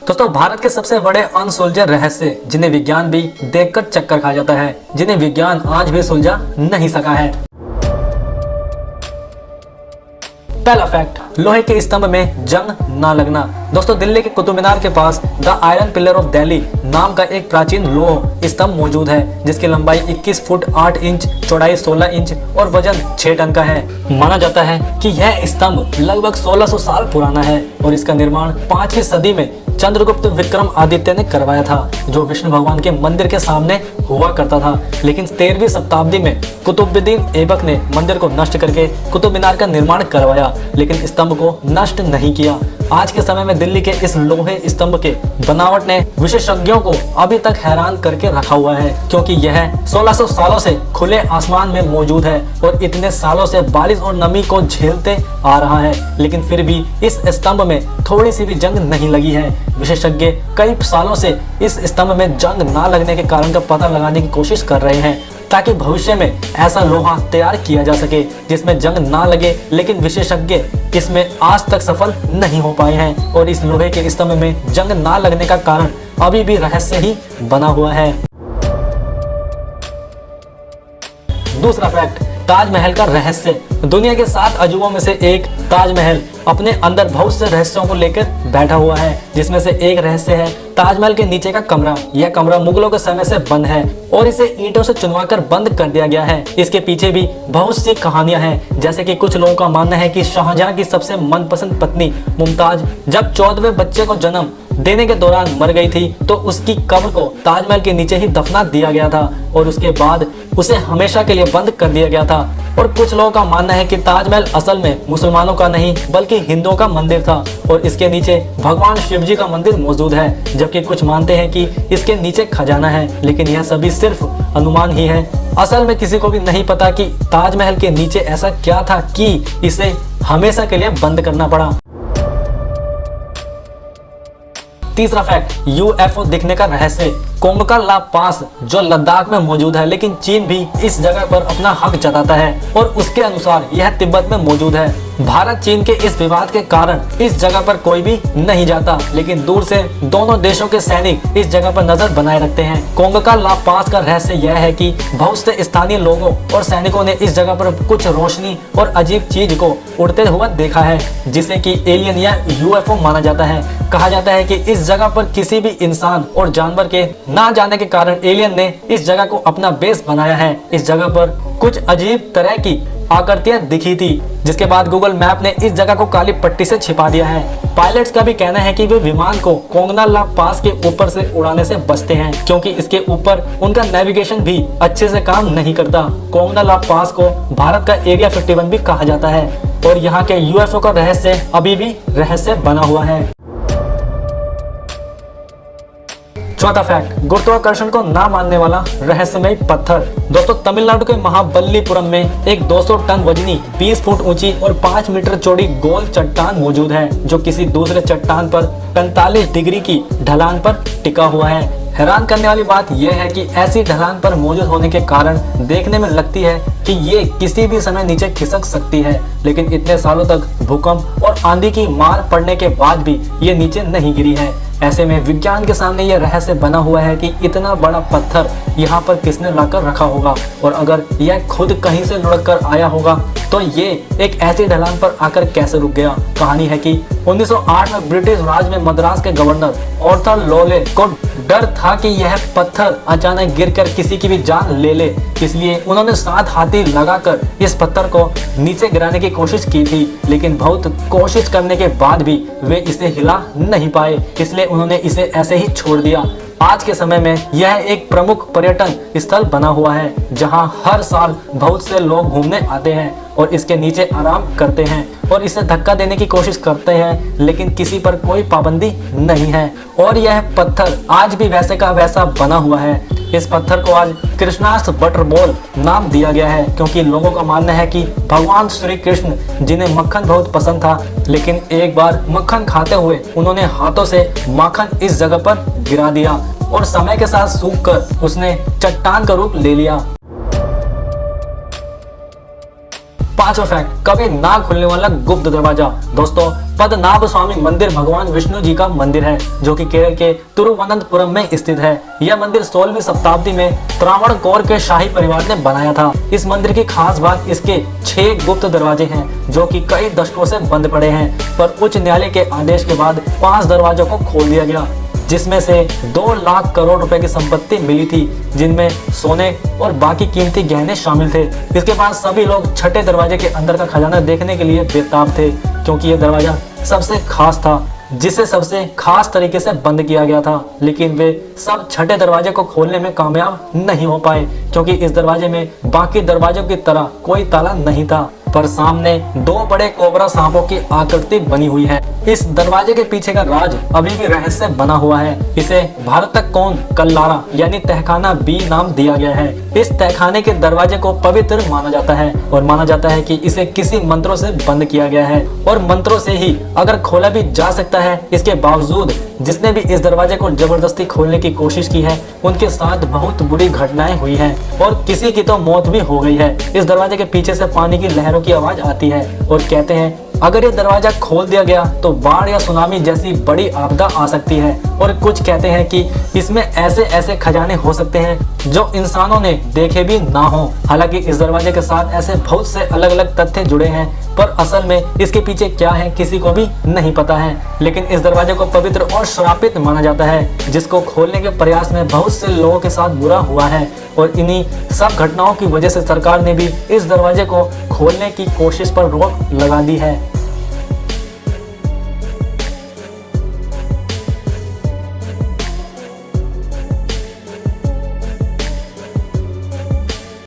दोस्तों, भारत के सबसे बड़े अनसुलझे रहस्य जिन्हें विज्ञान भी देखकर चक्कर खा जाता है, जिन्हें विज्ञान आज भी सुलझा नहीं सका है। पहला फैक्ट, लोहे के स्तंभ में जंग ना लगना। दोस्तों, दिल्ली के कुतुब मीनार के पास the iron pillar of Delhi नाम का एक प्राचीन लौह स्तंभ मौजूद है, जिसकी लंबाई 21 फुट 8 इंच, चौड़ाई 16 इंच और वजन 6 टन का है। माना जाता है कि यह स्तंभ लगभग 1600 साल पुराना है और इसका निर्माण 5वीं सदी में चंद्रगुप्त विक्रमादित्य ने करवाया था, जो विष्णु भगवान के मंदिर के सामने हुआ करता था। लेकिन 13वीं शताब्दी में कुतुबुद्दीन ऐबक ने मंदिर को नष्ट करके कुतुब मीनार का निर्माण करवाया, लेकिन स्तंभ को नष्ट नहीं किया। आज के समय में दिल्ली के इस लोहे स्तंभ के बनावट ने विशेषज्ञों को अभी तक हैरान करके रखा हुआ है, क्योंकि यह 1600 सालों से खुले आसमान में मौजूद है और इतने सालों से बारिश और नमी को झेलते आ रहा है, लेकिन फिर भी इस स्तंभ में थोड़ी सी भी जंग नहीं लगी है। विशेषज्ञ कई सालों से इस स्तंभ में जंग ना लगने के कारण का पता लगाने की कोशिश कर रहे हैं, ताकि भविष्य में ऐसा लोहा तैयार किया जा सके जिसमें जंग ना लगे, लेकिन विशेषज्ञ इसमें आज तक सफल नहीं हो पाए हैं और इस लोहे के स्तंभ में जंग ना लगने का कारण अभी भी रहस्य ही बना हुआ है। दूसरा फैक्ट, ताजमहल का रहस्य। दुनिया के 7 अजूबों में से एक ताजमहल अपने अंदर बहुत से रहस्यों को लेकर बैठा हुआ है, जिसमें से एक रहस्य है ताजमहल के नीचे का कमरा। यह कमरा मुगलों के समय से बंद है और इसे ईंटों से चुनवाकर बंद कर दिया गया है। इसके पीछे भी बहुत सी कहानियां हैं, जैसे कि कुछ लोगों का मानना है कि शाहजहां की सबसे मनपसंद पत्नी मुमताज जब 14वें बच्चे को जन्म देने के दौरान मर गई थी, तो उसकी कब्र को ताजमहल के नीचे ही दफना दिया गया था और उसके बाद उसे हमेशा के लिए बंद कर दिया गया था। और कुछ लोगों का मानना है कि ताजमहल असल में मुसलमानों का नहीं बल्कि हिंदुओं का मंदिर था और इसके नीचे भगवान शिव जी का मंदिर मौजूद है, जबकि कुछ मानते हैं कि इसके नीचे खजाना है, लेकिन यह सभी सिर्फ अनुमान ही है। असल में किसी को भी नहीं पता कि ताजमहल के नीचे ऐसा क्या था कि इसे हमेशा के लिए बंद करना पड़ा। तीसरा फैक्ट, यूएफओ दिखने का रहस्य। कोंगका ला पास जो लद्दाख में मौजूद है, लेकिन चीन भी इस जगह पर अपना हक जताता है और उसके अनुसार यह तिब्बत में मौजूद है। भारत चीन के इस विवाद के कारण इस जगह पर कोई भी नहीं जाता, लेकिन दूर से दोनों देशों के सैनिक इस जगह पर नजर बनाए रखते हैं। कोंगका ला पास का रहस्य यह है कि बहुत से स्थानीय लोगों और सैनिकों ने इस जगह पर कुछ रोशनी और अजीब चीज को उड़ते हुए देखा है, जिसे कि एलियन या यूएफओ माना जाता है। कहा जाता है कि इस जगह पर किसी भी इंसान और जानवर के ना जाने के कारण एलियन ने इस जगह को अपना बेस बनाया है। इस जगह पर कुछ अजीब तरह की आकृतियां दिखी थी, जिसके बाद गूगल मैप ने इस जगह को काली पट्टी से छिपा दिया है। पायलट्स का भी कहना है कि वे विमान को कोंगना ला पास के ऊपर से उड़ाने से बचते हैं, क्योंकि इसके ऊपर उनका नेविगेशन भी अच्छे से काम नहीं करता। कोंगना ला पास को भारत का एरिया 51 भी कहा जाता है और यहाँ के यूएफओ का रहस्य अभी भी रहस्य बना हुआ है। चौथा फैक्ट, गुरुत्वाकर्षण को ना मानने वाला रहस्यमय पत्थर। दोस्तों, तमिलनाडु के महाबलीपुरम में एक 200 टन वजनी 20 फुट ऊंची और 5 मीटर चौड़ी गोल चट्टान मौजूद है, जो किसी दूसरे चट्टान पर 45 डिग्री की ढलान पर टिका हुआ है। हैरान करने वाली बात यह है कि ऐसी ढलान पर मौजूद होने के कारण देखने में लगती है कि ये किसी भी समय नीचे खिसक सकती है, लेकिन इतने सालों तक भूकंप और आंधी की मार पड़ने के बाद भी ये नीचे नहीं गिरी है। ऐसे में विज्ञान के सामने यह रहस्य बना हुआ है कि इतना बड़ा पत्थर यहाँ पर किसने लाकर रखा होगा, और अगर यह खुद कहीं से लुढ़क कर आया होगा तो ये एक ऐसी ढलान पर आकर कैसे रुक गया। कहानी है कि 1908 में ब्रिटिश राज में मद्रास के गवर्नर आर्थर लोले को डर था कि यह पत्थर अचानक गिरकर किसी की भी जान ले ले, इसलिए उन्होंने 7 हाथी लगाकर इस पत्थर को नीचे गिराने की कोशिश की थी, लेकिन बहुत कोशिश करने के बाद भी वे इसे हिला नहीं पाए, इसलिए उन्होंने इसे ऐसे ही छोड़ दिया। आज के समय में यह एक प्रमुख पर्यटन स्थल बना हुआ है, जहां हर साल बहुत से लोग घूमने आते हैं और इसके नीचे आराम करते हैं और इसे धक्का देने की कोशिश करते हैं, लेकिन किसी पर कोई पाबंदी नहीं है और यह पत्थर आज भी वैसे का वैसा बना हुआ है। इस पत्थर को आज कृष्णास बटरबॉल नाम दिया गया है, क्योंकि लोगों का मानना है कि भगवान श्री कृष्ण जिन्हें मक्खन बहुत पसंद था, लेकिन एक बार मक्खन खाते हुए उन्होंने हाथों से माखन इस जगह पर गिरा दिया और समय के साथ सूखकर उसने चट्टान का रूप ले लिया। पांचवा फैक्ट, कभी ना खुलने वाला गुप्त दरवाजा। दोस्तों, पद्मनाभ स्वामी मंदिर भगवान विष्णु जी का मंदिर है जो कि केरल के तिरुवनंतपुरम में स्थित है। यह मंदिर 16वीं शताब्दी में त्रावणकोर के शाही परिवार ने बनाया था। इस मंदिर की खास बात इसके 6 गुप्त दरवाजे हैं जो कि कई दशकों से बंद पड़े हैं, पर उच्च न्यायालय के आदेश के बाद 5 दरवाजों को खोल दिया गया, जिसमें से 2 लाख करोड़ रुपए की संपत्ति मिली थी, जिनमें सोने और बाकी कीमती गहने शामिल थे। इसके बाद सभी लोग छठे दरवाजे के अंदर का खजाना देखने के लिए बेताब थे, क्योंकि यह दरवाजा सबसे खास था, जिसे सबसे खास तरीके से बंद किया गया था। लेकिन वे सब छठे दरवाजे को खोलने में कामयाब नहीं हो पाए, क्योंकि इस दरवाजे में बाकी दरवाजों की तरह कोई ताला नहीं था, पर सामने 2 बड़े कोबरा सांपों की आकृति बनी हुई है। इस दरवाजे के पीछे का राज अभी भी रहस्य बना हुआ है। इसे भारतकोण कल्लारा यानी तहखाना बी नाम दिया गया है। इस तहखाने के दरवाजे को पवित्र माना जाता है और माना जाता है कि इसे किसी मंत्रों से बंद किया गया है और मंत्रों से ही अगर खोला भी जा सकता है। इसके बावजूद जिसने भी इस दरवाजे को जबरदस्ती खोलने की कोशिश की है, उनके साथ बहुत बुरी घटनाएं हुई हैं और किसी की तो मौत भी हो गई है। इस दरवाजे के पीछे से पानी की लहरों की आवाज आती है और कहते हैं अगर ये दरवाजा खोल दिया गया तो बाढ़ या सुनामी जैसी बड़ी आपदा आ सकती है। और कुछ कहते हैं कि इसमें ऐसे ऐसे खजाने हो सकते हैं जो इंसानों ने देखे भी ना हो। हालांकि इस दरवाजे के साथ ऐसे बहुत से अलग अलग तथ्य जुड़े हैं, पर असल में इसके पीछे क्या है किसी को भी नहीं पता है। लेकिन इस दरवाजे को पवित्र और श्रापित माना जाता है, जिसको खोलने के प्रयास में बहुत से लोगों के साथ बुरा हुआ है और इन्हीं सब घटनाओं की वजह से सरकार ने भी इस दरवाजे को खोलने की कोशिश पर रोक लगा दी है।